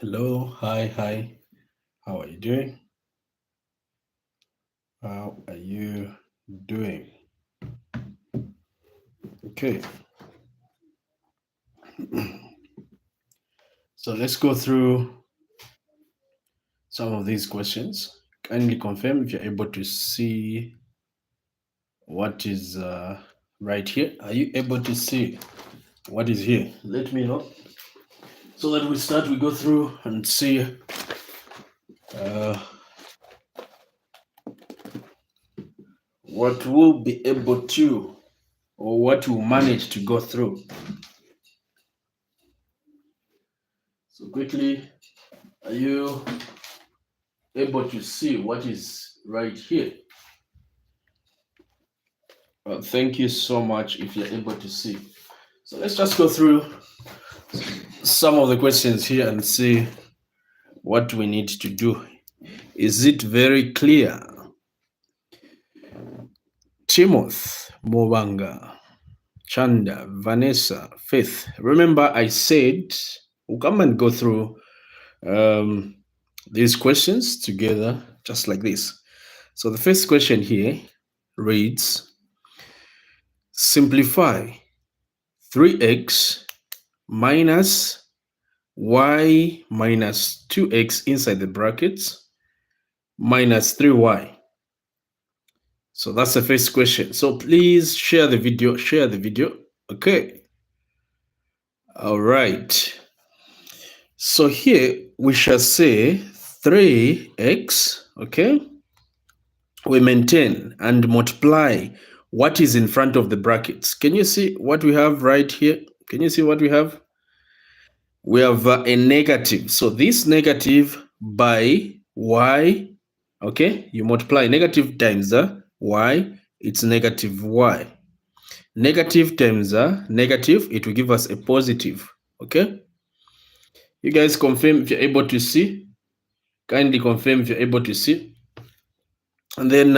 Hello, hi. How are you doing? How are you doing? Okay. So let's go through some of these questions. Kindly confirm if you're able to see what is right here. Are you able to see what is here? Let me know. So that we go through and see uh, what we'll be able to, or what we'll manage to go through. So quickly, are you able to see what is right here? Well, thank you so much if you're able to see. So let's just go through some of the questions here and see what we need to do. Is it very clear? Timoth, Mobanga, Chanda, Vanessa, Faith. Remember, I said we'll come and go through these questions together, just like this. So the first question here reads, simplify 3x minus y minus 2x inside the brackets minus 3y. So that's the first question. So please share the video, Okay. All right. So here we shall say 3x, okay? We maintain and multiply what is in front of the brackets. Can you see what we have right here? Can you see what we have? We have a negative. So this negative by y, okay? You multiply negative times y, it's negative y. Negative times negative, it will give us a positive, okay? You guys confirm if you're able to see. Kindly confirm if you're able to see. And then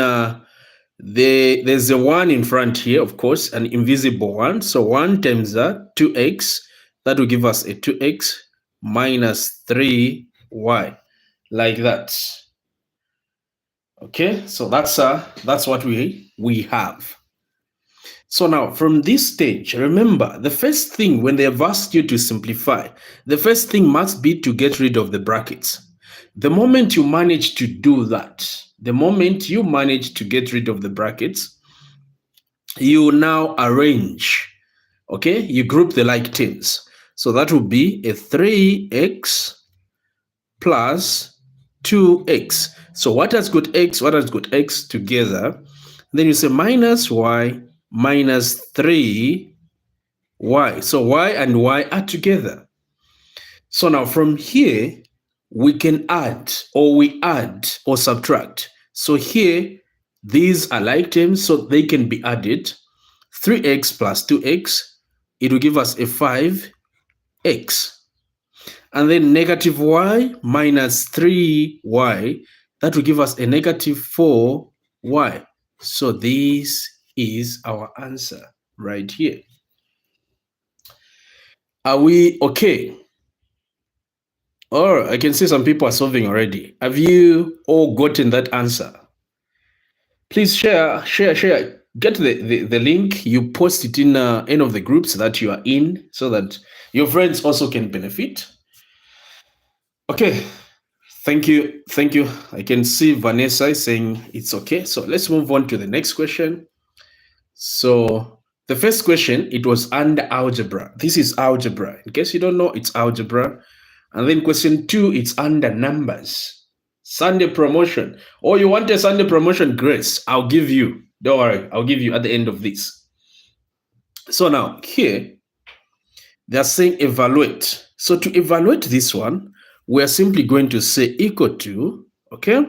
there's a 1 in front here, of course, an invisible 1. So 1 times 2x, that will give us a 2x minus 3y, like that. Okay, so that's what we have. So now from this stage, remember the first thing when they have asked you to simplify, the first thing must be to get rid of the brackets. The moment you manage to do that, the moment you manage to get rid of the brackets, you now arrange, okay? You group the like terms. So that will be a 3x plus 2x. So what has got x, what has got x together? Then you say minus y minus 3y. So y and y are together. So now from here, we can add, or we add or subtract. So here, these are like terms, so they can be added. 3x plus 2x, it will give us a 5x. And then negative y minus 3y, that will give us a negative 4y. So this is our answer right here. Are we okay? Or I can see some people are solving already. Have you all gotten that answer? Please share. Get the link. You post it in any of the groups that you are in so that your friends also can benefit. Okay. Thank you. I can see Vanessa is saying it's okay. So let's move on to the next question. So the first question, it was under algebra. This is algebra. In case you don't know, it's algebra. And then question 2, it's under numbers. Sunday promotion. Oh, you want a Sunday promotion, Grace? I'll give you. Don't worry. I'll give you at the end of this. So now here, they're saying evaluate. So to evaluate this one, we're simply going to say equal to, okay?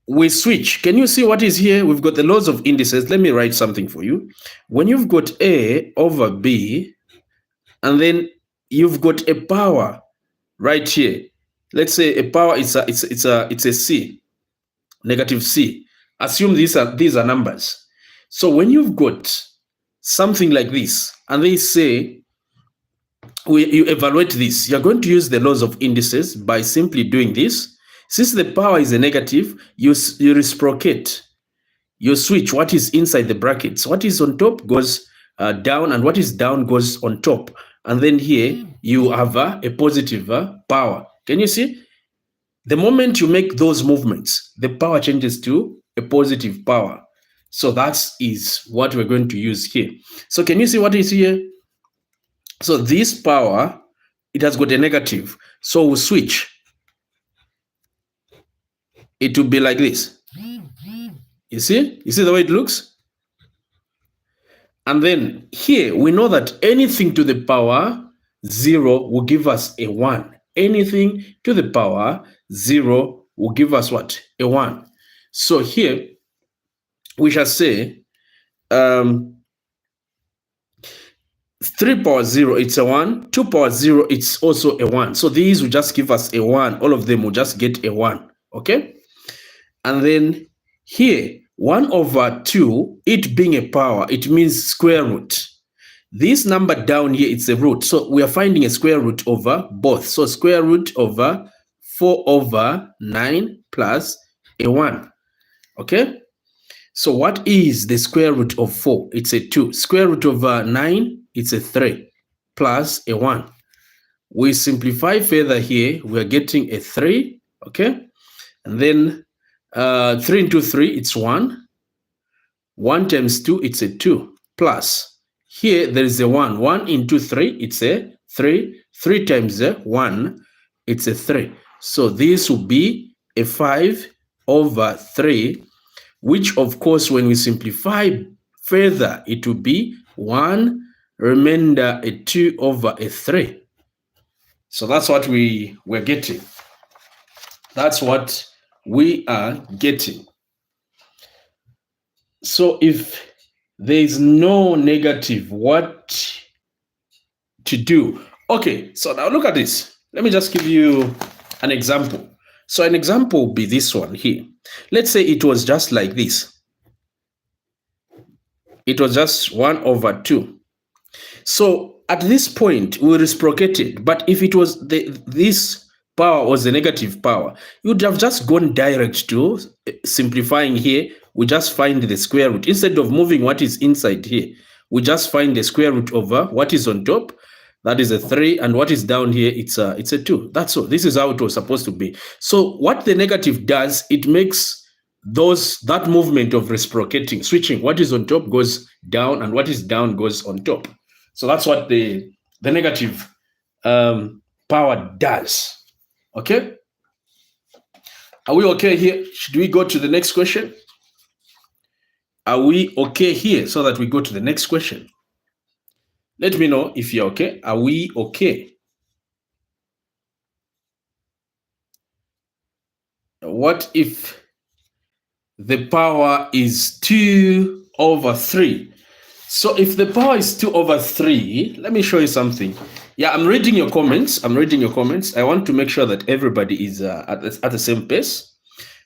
We switch. Can you see what is here? We've got the laws of indices. Let me write something for you. When you've got A over B, and then you've got a power right here. Let's say a power it's a C, negative C. Assume these are numbers. So when you've got something like this, and they say you evaluate this. You're going to use the laws of indices by simply doing this. Since the power is a negative, you reciprocate. You switch what is inside the brackets. What is on top goes down, and what is down goes on top. And then here you have a positive power. Can you see? The moment you make those movements, the power changes to a positive power. So that is what we're going to use here. So can you see what is here? So this power, it has got a negative. So we'll switch. It will be like this. You see? You see the way it looks? And then here, we know that anything to the power 0 will give us a 1. Anything to the power 0 will give us what? A 1. So here, we shall say 3 power 0, it's a 1. 2 power 0, it's also a 1. So these will just give us a 1. All of them will just get a 1. Okay? And then here, 1 over 2, it being a power, it means square root. This number down here, it's a root. So we are finding a square root over both. So square root over 4 over 9 plus a 1. Okay? So what is the square root of 4? It's a 2. Square root over 9, it's a 3 plus a 1. We simplify further here. We are getting a 3. Okay? And then 3 into 3, it's 1. 1 times 2, it's a 2. Plus, here there is a 1. 1 into 3, it's a 3. 3 times 1, it's a 3. So this will be a 5 over 3, which of course when we simplify further, it will be 1 remainder a 2 over a 3. So that's what we're getting. That's what we are getting. So if there is no negative, what to do? Okay, so now look at this. Let me just give you an example. So an example will be this one here. Let's say it was just like this. It was just 1 over 2. So at this point, we reciprocated. But if it was this power was a negative power, you would have just gone direct to simplifying here. We just find the square root. Instead of moving what is inside here, we just find the square root over what is on top. That is a 3, and what is down here, it's a 2. That's all. This is how it was supposed to be. So what the negative does, it makes that movement of reciprocating, switching. What is on top goes down, and what is down goes on top. So that's what the negative power does. Okay? Are we okay here? Should we go to the next question? Are we okay here so that we go to the next question? Let me know if you're okay. Are we okay? What if the power is 2 over 3? So if the power is 2 over 3, let me show you something. Yeah, I'm reading your comments. I want to make sure that everybody is at the same pace.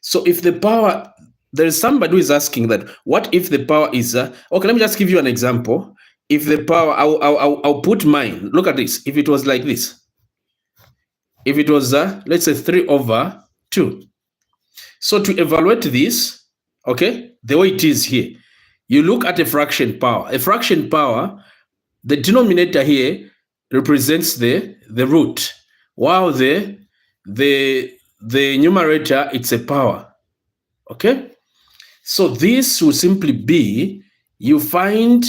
So if the power, there is somebody who is asking that, what if the power is, okay, let me just give you an example. If the power, I'll put mine. Look at this. If it was like this. If it was, let's say 3 over 2. So to evaluate this, okay, the way it is here, you look at a fraction power. A fraction power, the denominator here represents the root, while the numerator, it's a power. Okay? So this will simply be, you find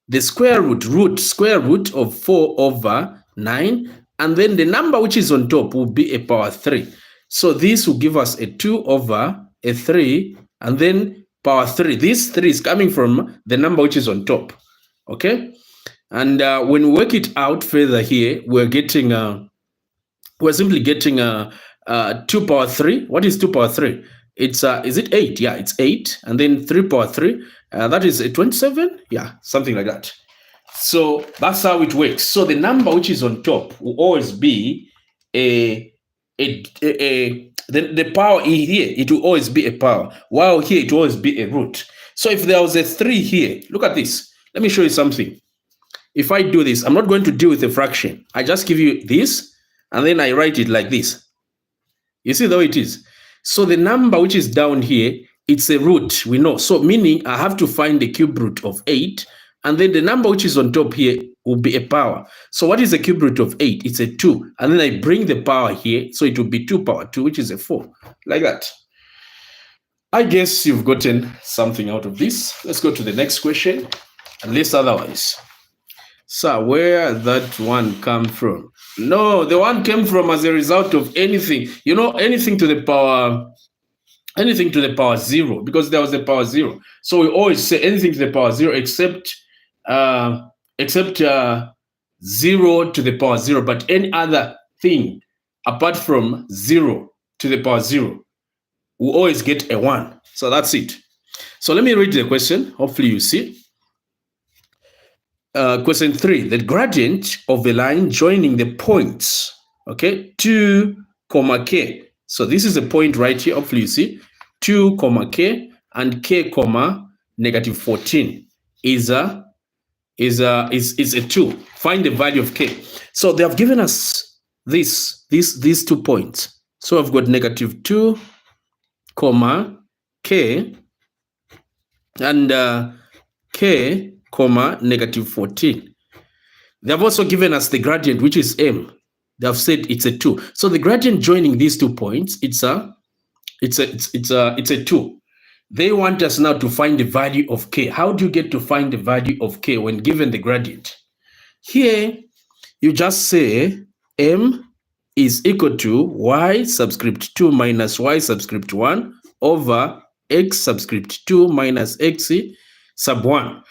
the square root of 4 over 9, and then the number which is on top will be a power 3. So this will give us a 2 over a 3, and then power 3. This 3 is coming from the number which is on top. Okay? And when we work it out further here, we're getting, we're simply getting 2 power 3. What is 2 power 3? It's, is it 8? Yeah, it's 8. And then 3 power 3, that is a 27? Yeah, something like that. So that's how it works. So the number which is on top will always be the power here, it will always be a power, while here it will always be a root. So if there was a 3 here, look at this. Let me show you something. if I do this, I'm not going to deal with a fraction. I just give you this, and then I write it like this. You see how it is? So the number which is down here, it's a root, we know. So meaning I have to find the cube root of 8, and then the number which is on top here will be a power. So what is the cube root of 8? It's a 2. And then I bring the power here, so it will be 2 power 2, which is a 4. Like that. I guess you've gotten something out of this. Let's go to the next question, unless otherwise. So where that one come from? No, the one came from as a result of anything. You know, anything to the power 0, because there was a power 0. So we always say anything to the power 0 except 0 to the power 0, but any other thing apart from 0 to the power 0, we always get a 1. So that's it. So let me read the question. Hopefully you see. Question 3, the gradient of a line joining the points, okay, 2, k. So this is a point right here. Hopefully you see 2, k and k, negative 14 is a 2. Find the value of k. So they have given us these 2 points. So I've got negative 2, k and k, negative 14. They have also given us the gradient, which is m. They have said it's a 2. So the gradient joining these 2 points, it's a 2. They want us now to find the value of k. How do you get to find the value of k when given the gradient? Here, you just say m is equal to y subscript 2 minus y subscript 1 over x subscript 2 minus x sub 1.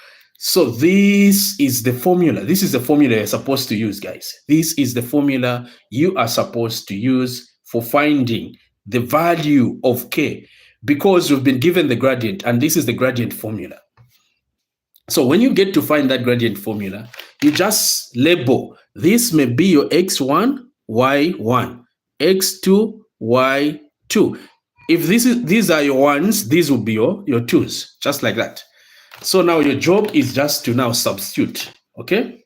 So this is the formula. This is the formula you're supposed to use, guys. This is the formula you are supposed to use for finding the value of k, because you've been given the gradient, and this is the gradient formula. So when you get to find that gradient formula, you just label. This may be your x1, y1, x2, y2. If these are your ones, these will be your twos, just like that. So now your job is just to now substitute, okay?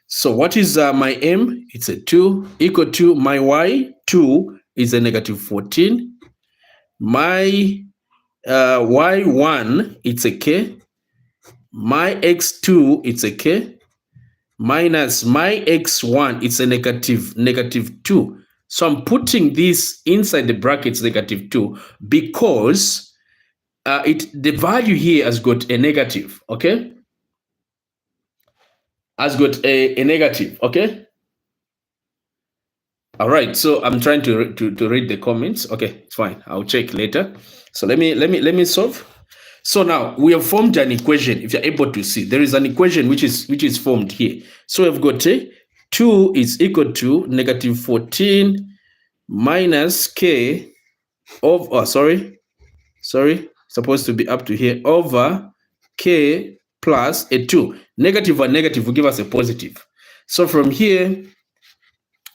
So what is my m? It's a 2, equal to my y, 2 is a negative 14. My y1, it's a k. My x2, it's a k. Minus my x1, it's a negative 2. So I'm putting this inside the brackets negative 2 because the value here has got a negative, okay? Has got a negative, okay? All right, so I'm trying to read the comments. Okay, it's fine. I'll check later. So let me solve. So now we have formed an equation. If you're able to see, there is an equation which is formed here. So we've got 2 is equal to negative 14 minus k of, supposed to be up to here, over k plus a 2. Negative and negative will give us a positive. So from here,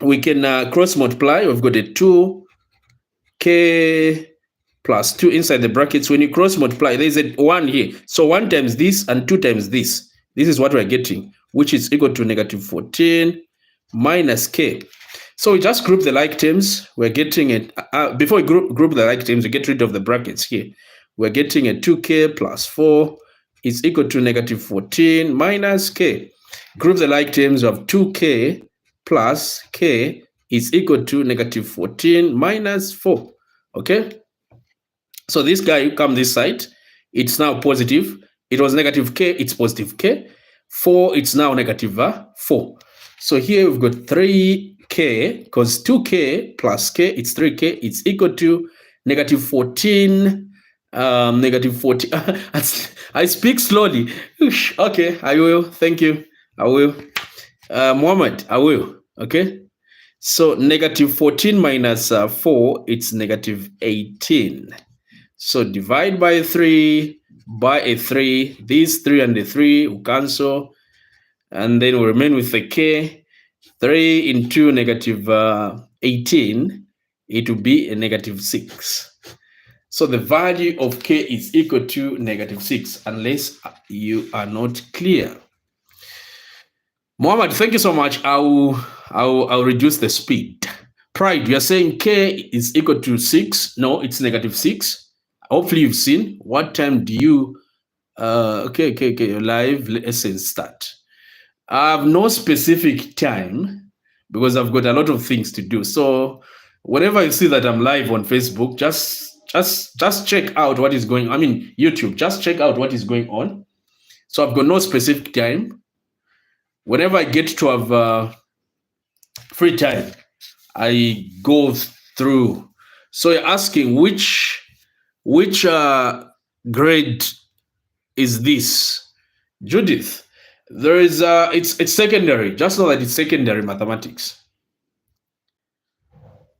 we can cross multiply. We've got a 2k plus 2 inside the brackets. When you cross multiply, there's a 1 here. So 1 times this and 2 times this. This is what we're getting, which is equal to negative 14 minus k. So we just group the like terms. We're getting it. Before we group the like terms, we get rid of the brackets here. We're getting a 2k plus 4 is equal to negative 14 minus k. Group the like terms of 2k plus k is equal to negative 14 minus 4. Okay? So this guy come this side. It's now positive. It was negative k. It's positive k. 4, it's now negative 4. So here we've got 3k, because 2k plus k, it's 3k. It's equal to negative 14. Negative 40. I speak slowly. Okay, I will. Thank you. I will. Muhammad, I will. Okay. So negative 14 minus 4, it's negative 18. So divide by 3 by a 3. These 3 and the 3 will cancel. And then we remain with the k. 3 into negative 18, it will be a negative 6. So the value of k is equal to negative 6, unless you are not clear. Mohammed, thank you so much. I'll reduce the speed. Pride, you're saying K is equal to 6. No, it's -6. Hopefully you've seen. What time do you okay, live lesson start? I have no specific time because I've got a lot of things to do. So whenever you see that I'm live on Facebook, just check out what is going on. I mean, YouTube, just check out what is going on. So I've got no specific time. Whenever I get to have free time, I go through. So you're asking which grade is this, Judith? There is it's secondary. Just know that it's secondary mathematics.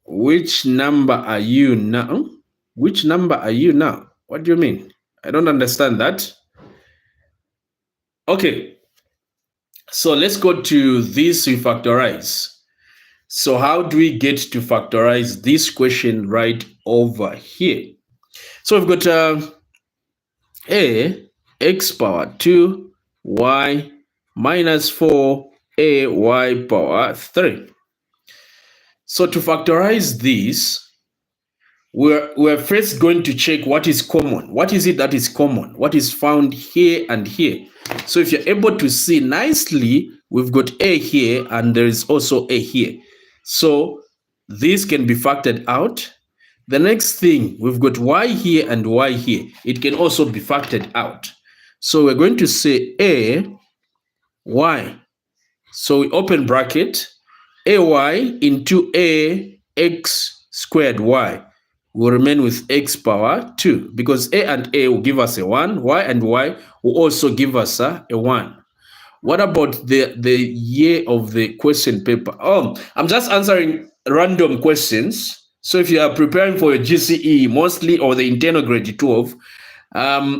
Which number are you now? Which number are you now? What do you mean? I don't understand that. Okay. So let's go to this. We factorize. So how do we get to factorize this question right over here? So we've got a x power 2 y minus 4 a y power 3. So to factorize this, we're first going to check what is common. What is it that is common? What is found here and here? So if you're able to see nicely, we've got a here and there is also a here. So this can be factored out. The next thing, we've got y here and y here. It can also be factored out. So we're going to say a y. So we open bracket, ay into a x squared y will remain with x power 2 because a and a will give us a 1, y and y will also give us a 1. What about the year of the question paper? Oh, I'm just answering random questions. So if you are preparing for your GCE mostly or the internal grade 12,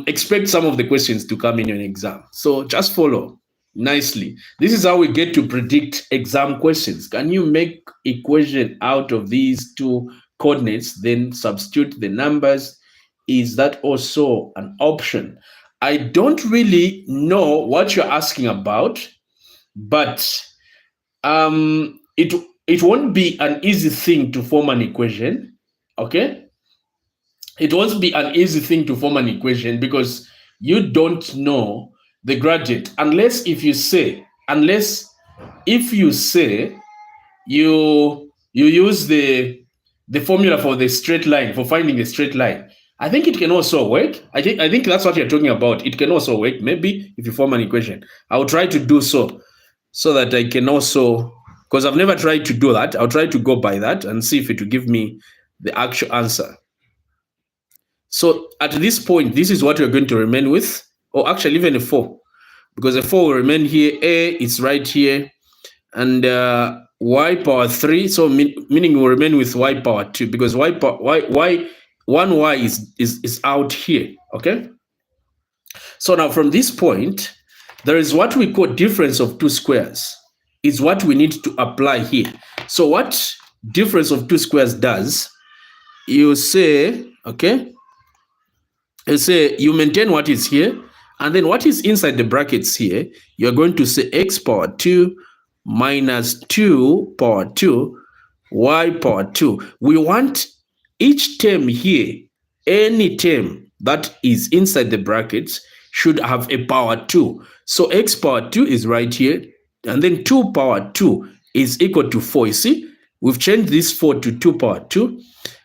expect some of the questions to come in your exam. So just follow nicely. This is how we get to predict exam questions. Can you make equation out of these two coordinates, then substitute the numbers? Is that also an option? I don't really know what you're asking about, but it won't be an easy thing to form an equation. Okay, it won't be an easy thing to form an equation because you don't know the gradient unless if you say you use the formula for the straight line, for finding a straight line. I think it can also work. I think that's what you're talking about. It can also work. Maybe if you form an equation, I'll try to do so that I can also, because I've never tried to do that. I'll try to go by that and see if it will give me the actual answer. So at this point, this is what we're going to remain with, or actually even a 4, because a 4 will remain here. A is right here, and y power 3, so meaning we'll remain with y power 2 because y 1y is out here. Okay, so now from this point there is what we call difference of two squares, is what we need to apply here. So what difference of two squares does, you say, okay, you say you maintain what is here, and then what is inside the brackets here, you're going to say x power 2 minus 2 power 2 y power 2. We want each term here, any term that is inside the brackets should have a power 2. So x power 2 is right here, and then 2 power 2 is equal to 4. You see, we've changed this 4 to 2 power 2,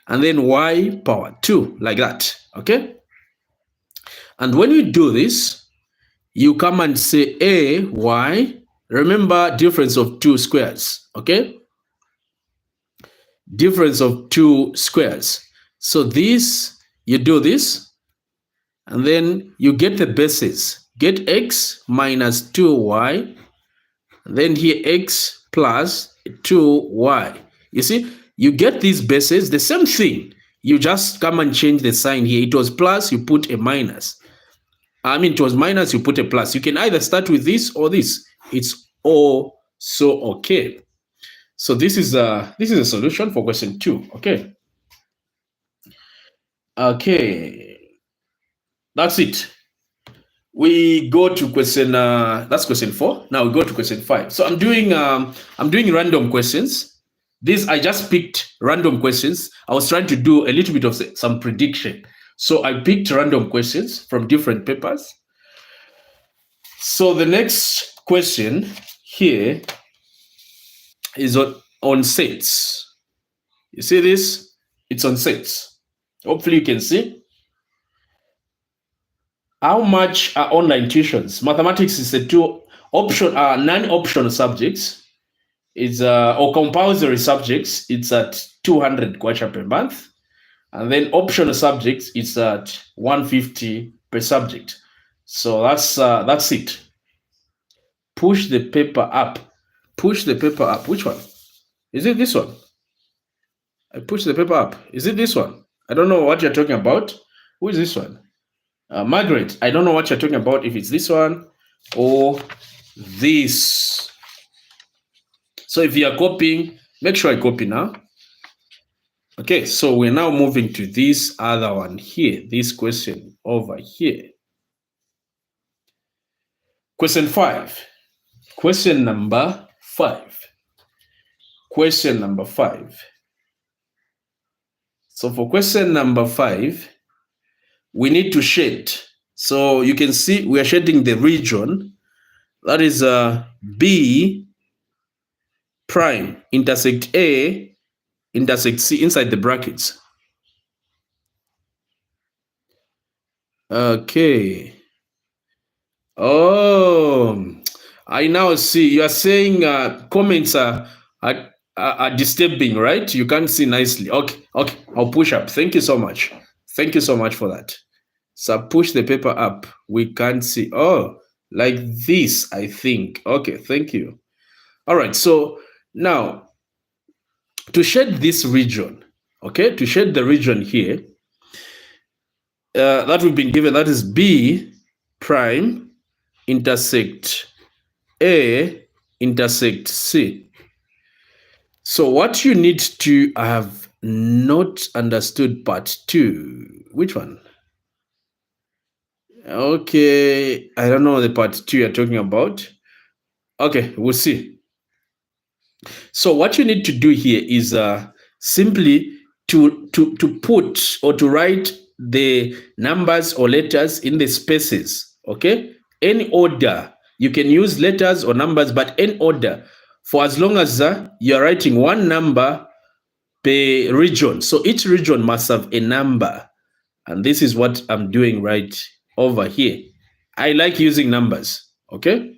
and then y power 2, like that. Okay, and when you do this, you come and say a y. Remember, difference of two squares. Okay, difference of two squares. So this, you do this, and then you get the bases. Get x minus 2y, then here x plus 2y. You see, you get these bases, the same thing. You just come and change the sign here. It was plus, you put a minus. I mean, it was minus, you put a plus. You can either start with this or this. It's all so okay. So this is a solution for question 2. Okay. Okay. That's it. we go to question, that's question 4. Now we go to question 5. So I'm doing random questions. These, I just picked random questions. I was trying to do a little bit of some prediction. So I picked random questions from different papers. So the next question here is on sets. You see this? It's on sets. Hopefully you can see. How much are online tuitions? Mathematics is a non-optional subjects. It's or compulsory subjects. It's at 200 kwacha per month, and then optional subjects it's at 150 per subject. So that's it. Push the paper up. Push the paper up. Which one? Is it this one? I push the paper up. Is it this one? I don't know what you're talking about. Who is this one? Margaret, I don't know what you're talking about, if it's this one or this. So if you are copying, make sure I copy now. Okay, so we're now moving to this other one here, this question over here. Question 5. Question number 5. Question number 5. So for question number 5, we need to shade. So you can see we are shading the region. That is B prime intersect A intersect C inside the brackets. Okay. Oh, I now see. You are saying comments are disturbing, right? You can't see nicely. Okay, I'll push up. Thank you so much. Thank you so much for that. So push the paper up. We can't see. Oh, like this, I think. Okay, thank you. All right, so now to shade this region, okay, to shade the region here, that we've been given, that is B prime intersect A intersect C. So what you need to have not understood part 2. Which one? Okay, I don't know the part 2 you're talking about. Okay, we'll see. So what you need to do here is simply to put or to write the numbers or letters in the spaces, okay? Any order. You can use letters or numbers, but in order, for as long as you're writing one number per region. So each region must have a number. And this is what I'm doing right over here. I like using numbers, okay?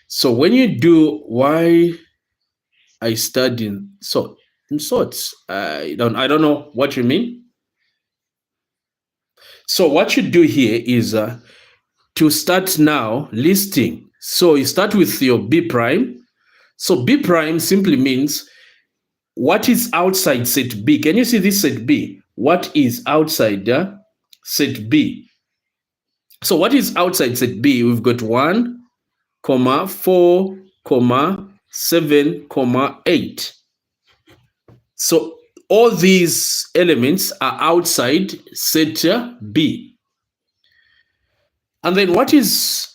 So when you do why I study in sorts, I don't know what you mean. So what you do here is to start now listing. So you start with your B prime. So B prime simply means what is outside set B. Can you see this set B? What is outside set B? So what is outside set B? We've got 1, 4, 7, 8. So all these elements are outside set B. And then what is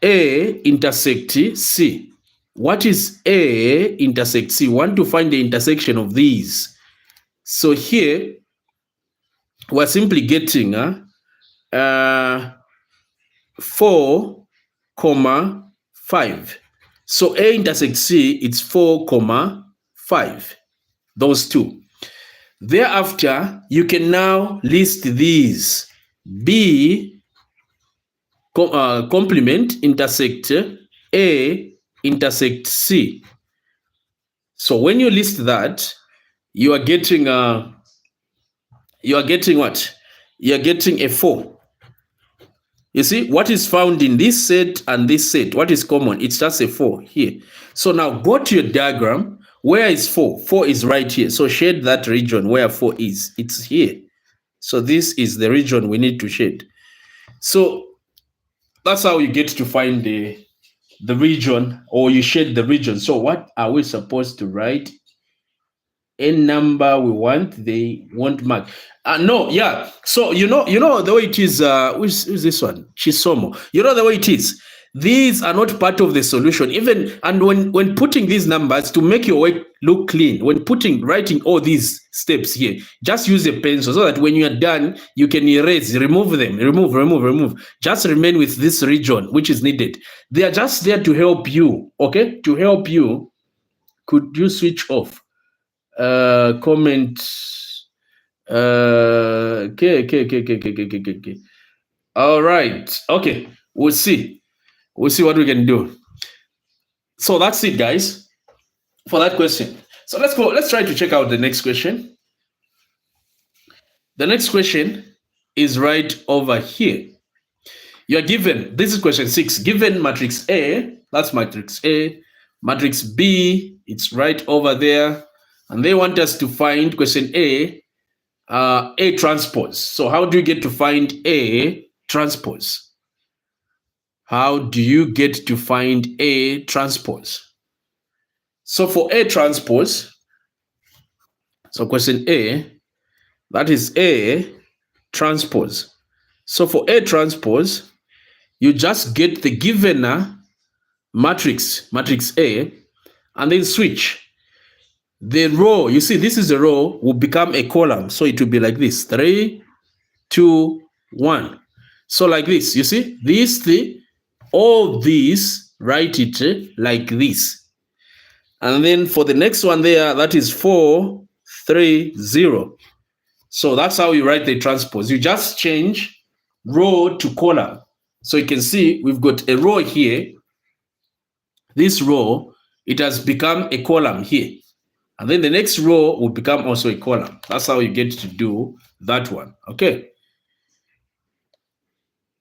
A intersect C? What is A intersect C? We want to find the intersection of these. So here, we're simply getting 4, 5. So A intersect C, it's 4, 5. Those two. Thereafter, you can now list these. B complement intersect A intersect C. So when you list that, you are getting what? You are getting a 4. You see, what is found in this set and this set, what is common? It's just a 4 here. So now go to your diagram. Where is 4? 4 is right here. So shade that region where 4 is. It's here. So this is the region we need to shade. So that's how you get to find the region, or you shade the region. So what are we supposed to write any number we want, they won't match. No, yeah. So you know the way it is. Who's this one? Chisomo. You know the way it is. These are not part of the solution. Even and when putting these numbers to make your work look clean, when writing all these steps here, just use a pencil so that when you are done, you can erase, remove them, remove. Just remain with this region which is needed. They are just there to help you. Okay, to help you. Could you switch off? Comment. Okay. All right. Okay. We'll see what we can do. So that's it, guys, for that question. So let's go. Let's try to check out the next question. The next question is right over here. You are given, this is question 6, given matrix A, that's matrix A, matrix B, it's right over there, and they want us to find question A transpose. So how do you get to find A transpose? How do you get to find A transpose? So for A transpose, so question A, that is A transpose. So for A transpose, you just get the given matrix A, and then switch. The row, you see, this is a row, will become a column. So it will be like this, 3, 2, 1. So like this, you see, this thing, all these, write it like this. And then for the next one there, that is 4, 3, 0. So that's how you write the transpose. You just change row to column. So you can see we've got a row here. This row, it has become a column here. And then the next row will become also a column. That's how you get to do that one. Okay.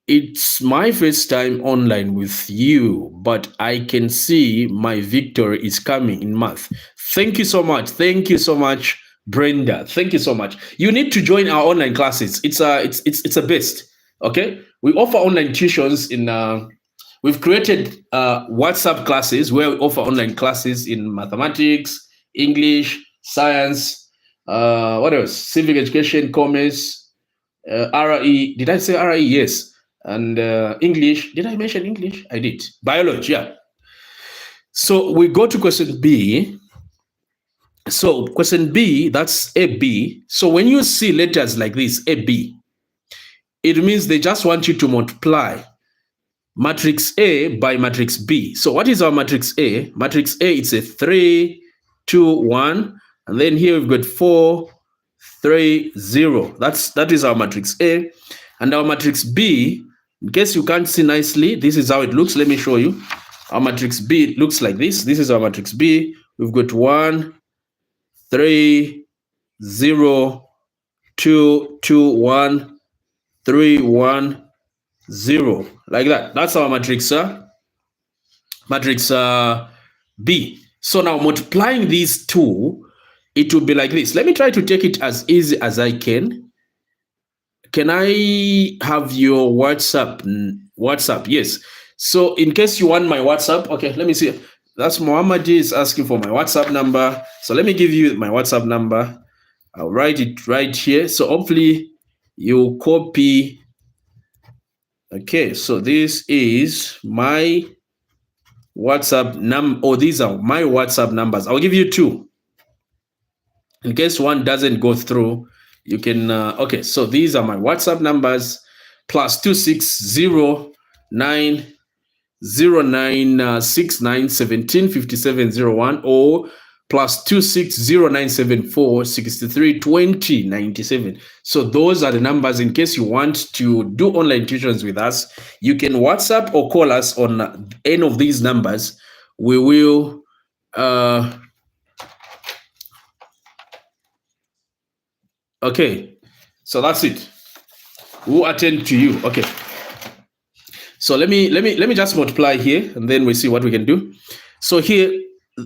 It's my first time online with you, but I can see my victory is coming in math. Thank you so much. Thank you so much, Brenda. Thank you so much. You need to join our online classes. It's a best. Okay. We offer online tuitions in we've created WhatsApp classes where we offer online classes in mathematics, English, science, what else? Civic education, commerce, RE. Did I say RE? Yes. And English. Did I mention English? I did. Biology, yeah. So we go to question B. So question B, that's AB. So when you see letters like this, AB, it means they just want you to multiply matrix A by matrix B. So what is our matrix A? Matrix A, it's a 3, 2, 1. And then here we've got 4, 3, 0. That is our matrix A. And our matrix B, in case you can't see nicely, this is how it looks. Let me show you. Our matrix B, it looks like this. This is our matrix B. We've got 1, 3, 0, 2, 2, 1, 3, 1, 0. Like that. That's our matrix B. So now multiplying these two, it will be like this. Let me try to take it as easy as I can. Can I have your WhatsApp? WhatsApp, yes. So in case you want my WhatsApp, okay, let me see. That's Muhammad is asking for my WhatsApp number. So let me give you my WhatsApp number. I'll write it right here. So hopefully you copy. Okay, so this is my WhatsApp number, or these are my WhatsApp numbers. I'll give you two. In case one doesn't go through, you can, okay, so these are my WhatsApp numbers, plus 26090969175701, or plus 260974632097. So those are the numbers in case you want to do online tuitions with us. You can WhatsApp or call us on any of these numbers. We will okay, so that's it. We'll attend to you. Okay. So let me just multiply here, and then we see what we can do. So here,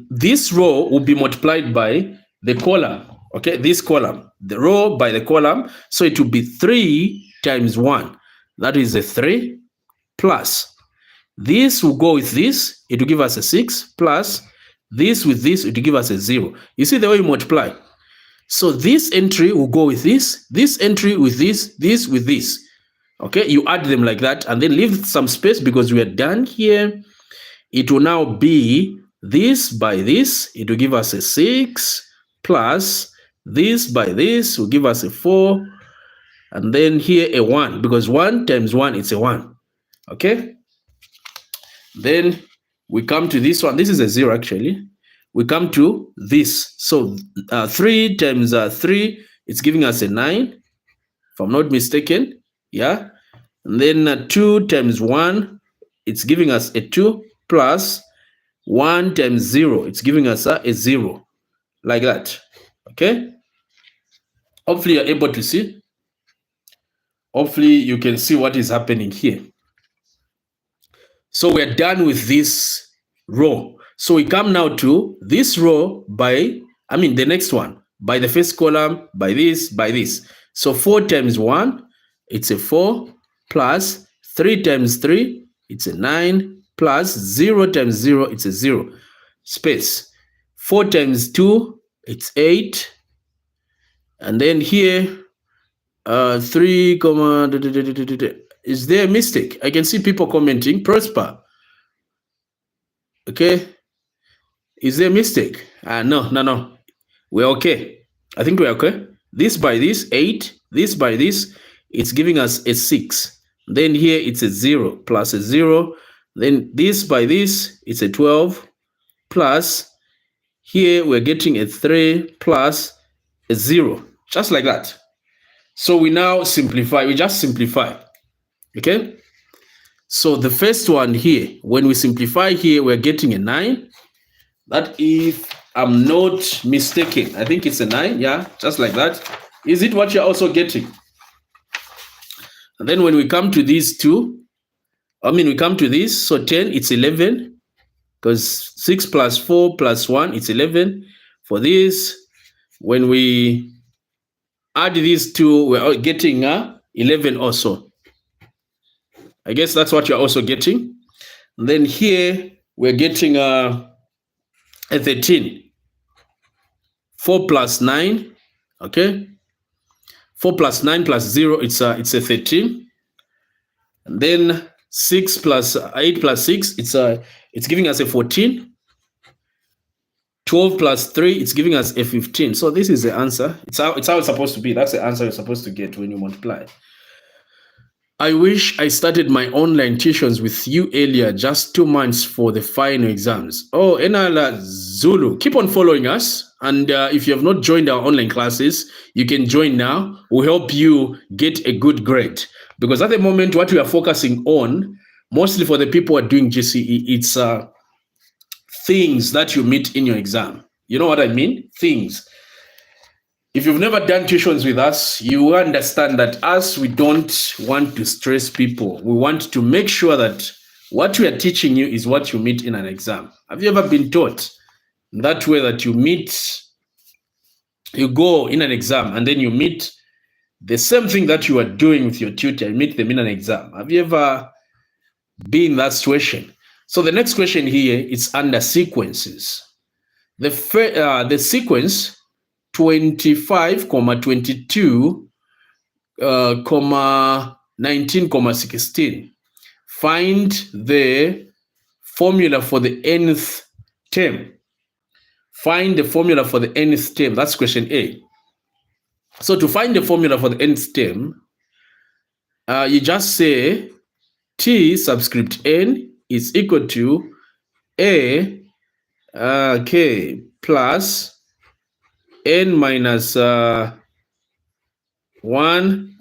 this row will be multiplied by the column. Okay, this column, the row by the column. So it will be 3 times 1. That is a 3 plus. This will go with this. It will give us a 6 plus this with this. It will give us a 0. You see the way you multiply. So this entry will go with this entry with this with this. Okay, you add them like that and then leave some space because we are done here. It will now be this by this. It will give us a 6 plus this by this will give us a 4. And then here a 1 because 1 times 1 is a 1. Okay. Then we come to this one. This is a 0 actually. We come to this. So 3 times 3, it's giving us a 9, if I'm not mistaken. Yeah. And then 2 times 1, it's giving us a 2 plus 1 times 0, it's giving us a 0. Like that. Okay. Hopefully you're able to see. Hopefully you can see what is happening here. So we're done with this row. So we come now to this row the next one, by the first column, by this. So 4 times 1, it's a 4, plus 3 times 3, it's a 9, plus 0 times 0, it's a 0. Space. 4 times 2, it's 8. And then here, 3, is there a mistake? I can see people commenting. Prosper. Okay. Is there a mistake? No. We're okay. I think we're okay. This by this, 8. This by this, it's giving us a 6. Then here it's a 0 plus a 0. Then this by this, it's a 12. Plus, here we're getting a 3 plus a 0. Just like that. So we now simplify. We just simplify. Okay. So the first one here, when we simplify here, we're getting a 9. That if I'm not mistaken, I think it's a 9. Yeah, just like that. Is it what you're also getting? And then when we come to these two, we come to this. So 10, it's 11. Because 6 plus 4 plus 1, it's 11. For this, when we add these two, we're getting 11 also. I guess that's what you're also getting. And then here, we're getting a 13. 4 plus 9, okay? 4 plus 9 plus 0, it's a 13. And then 6 plus 8 plus 6, it's giving us a 14. 12 plus 3, it's giving us a 15. So this is the answer. It's how it's supposed to be. That's the answer you're supposed to get when you multiply. I wish I started my online tuitions with you earlier, just 2 months for the final exams. Oh, Enala Zulu, keep on following us. And if you have not joined our online classes, you can join now. We'll help you get a good grade. Because at the moment, what we are focusing on, mostly for the people who are doing GCE, it's things that you meet in your exam. You know what I mean? Things. If you've never done tuitions with us, you understand that us, we don't want to stress people. We want to make sure that what we are teaching you is what you meet in an exam. Have you ever been taught that way that you go in an exam and then you meet the same thing that you are doing with your tutor, you meet them in an exam? Have you ever been in that situation? So the next question here is under sequences. The sequence 25, 22, 19, 16. Find the formula for the nth term. Find the formula for the nth term. That's question A. So to find the formula for the nth term, you just say T subscript n is equal to A k plus n minus 1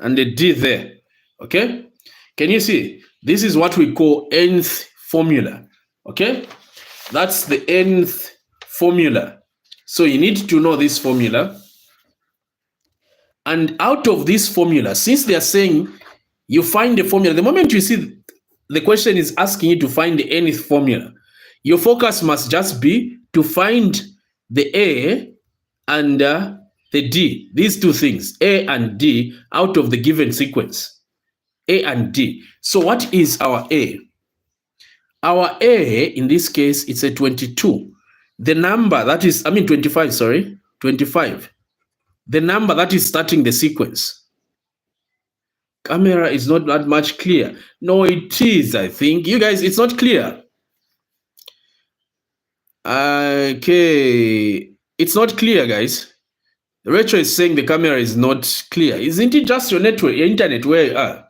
and the d there. Okay, can you see? This is what we call nth formula. Okay, that's the nth formula. So you need to know this formula. And out of this formula, since they are saying you find the formula, the moment you see the question is asking you to find the nth formula, your focus must just be to find the A and the D, these two things, A and D, out of the given sequence, A and D. So what is our A? Our A, in this case, it's a 22. The number, that is, 25, sorry, 25. the number that is starting the sequence. Camera is not that much clear. No, it is, I think. You guys, it's not clear. Okay. It's not clear, guys. Rachel is saying the camera is not clear. Isn't it just your network, your internet where you are?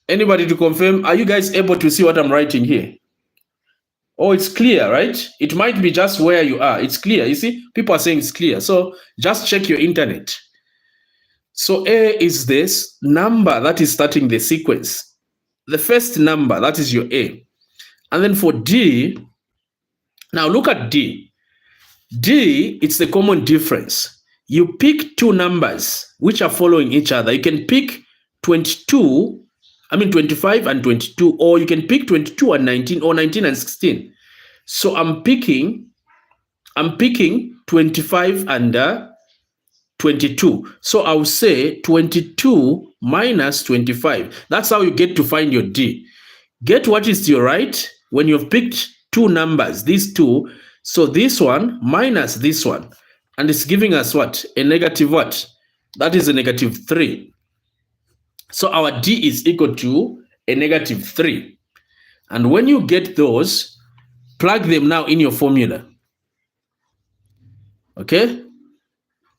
Anybody to confirm? Are you guys able to see what I'm writing here? Oh, it's clear, right? It might be just where you are. It's clear. You see, people are saying it's clear. So just check your internet. So A is this number that is starting the sequence. The first number, that is your A. And then for D, now look at D. D, it's the common difference. You pick two numbers which are following each other. You can pick 25 and 22, or you can pick 22 and 19, or 19 and 16. So I'm picking 25 and 22. So I'll say 22 minus 25. That's how you get to find your D. Get what is to your right when you've picked two numbers, these two. So this one minus this one. And it's giving us what? A negative what? That is a negative 3. So our D is equal to a negative 3. And when you get those, plug them now in your formula. Okay?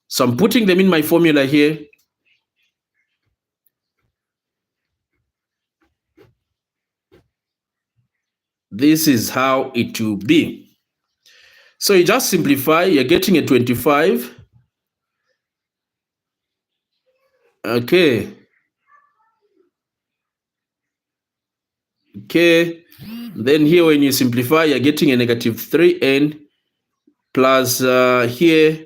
So I'm putting them in my formula here. This is how it will be. So you just simplify, you're getting a 25. Okay. Then here when you simplify, you're getting a negative 3n plus here,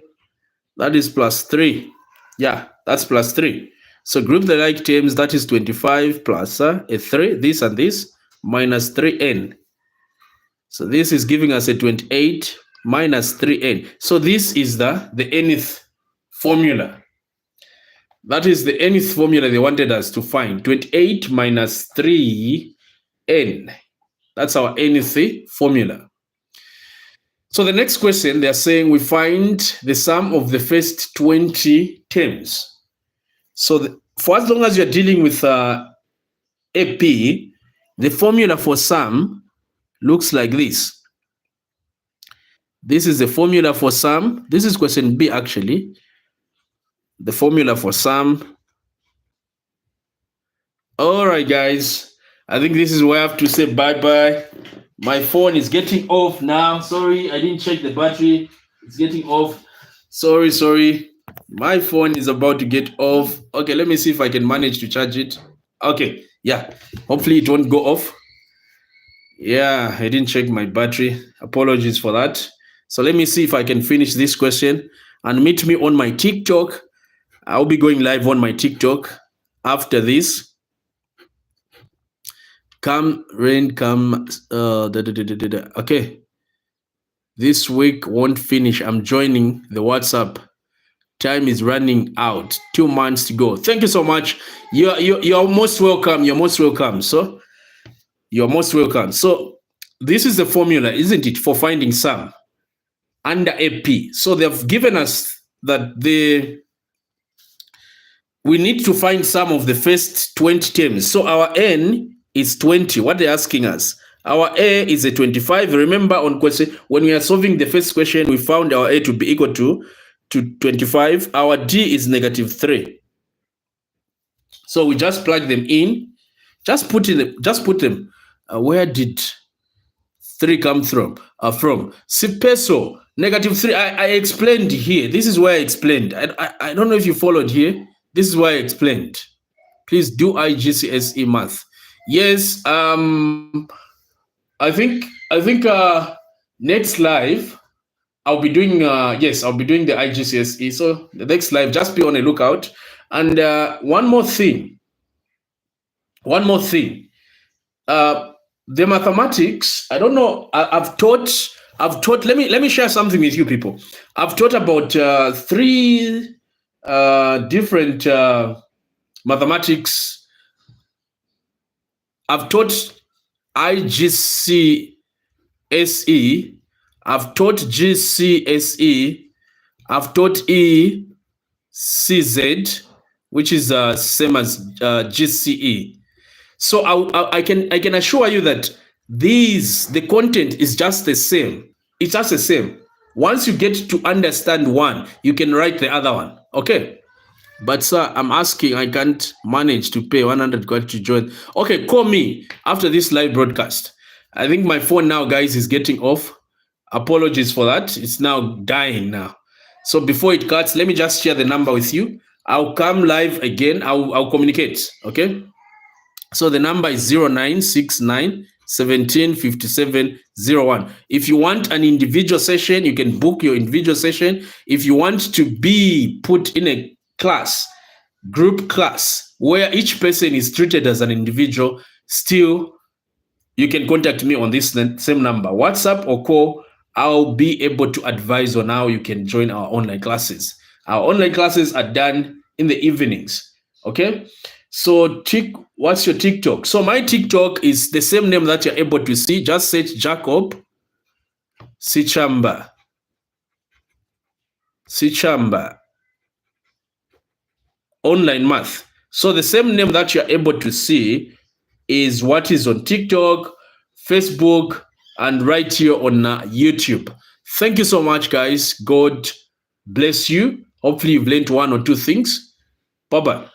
that is plus 3. Yeah, that's plus 3. So group the like terms, that is 25 plus a 3, this and this, minus 3n. So this is giving us a 28 minus 3n. So this is the nth formula. That is the nth formula they wanted us to find. 28 minus 3n. That's our nth formula. So the next question, they're saying we find the sum of the first 20 terms. So for as long as you're dealing with AP, the formula for sum looks like this. This is the formula for sum. This is question B, actually. The formula for sum. All right, guys. I think this is where I have to say bye-bye. My phone is getting off now. Sorry, I didn't check the battery. It's getting off. Sorry. My phone is about to get off. Okay, let me see if I can manage to charge it. Okay, yeah. Hopefully it won't go off. Yeah, I didn't check my battery. Apologies for that. So let me see if I can finish this question. And meet me on my TikTok. I'll be going live on my TikTok after this. Come, rain, come. Okay. This week won't finish. I'm joining the WhatsApp. Time is running out. 2 months to go. Thank you so much. You're most welcome. You're most welcome. So you're most welcome. So this is the formula, isn't it, for finding sum under AP. So they've given us that we need to find sum of the first 20 terms. So our N is 20. What they're asking us, our A is a 25. Remember on question, when we are solving the first question, we found our A to be equal to 25. Our D is negative 3. So we just plug them in. Just put them. Where did 3 come from? Peso, negative 3. I explained here. This is where I explained. I don't know if you followed here. This is why I explained. Please do IGCSE math. Yes, I think next live I'll be doing I'll be doing the IGCSE. So the next live, just be on a lookout. And one more thing. The mathematics, I don't know, I've taught, let me share something with you people. I've taught about 3 different mathematics. I've taught IGCSE, I've taught GCSE, I've taught E, CZ, which is same as GCE. So I can assure you that the content is just the same. It's just the same. Once you get to understand one, you can write the other one. Okay. But sir, I'm asking, I can't manage to pay 100 kwacha to join. Okay, call me after this live broadcast. I think my phone now, guys, is getting off. Apologies for that. It's now dying now. So before it cuts, let me just share the number with you. I'll come live again. I'll communicate. Okay. So the number is 0969 17 57 01. If you want an individual session, you can book your individual session. If you want to be put in a class, group class, where each person is treated as an individual, still you can contact me on this same number, WhatsApp or call. I'll be able to advise on how you can join our online classes. Our online classes are done in the evenings. Okay. So what's your TikTok? So my TikTok is the same name that you're able to see. Just search Jacob Sichamba. Online math. So the same name that you're able to see is what is on TikTok, Facebook, and right here on YouTube. Thank you so much, guys. God bless you. Hopefully you've learned one or two things. Bye-bye.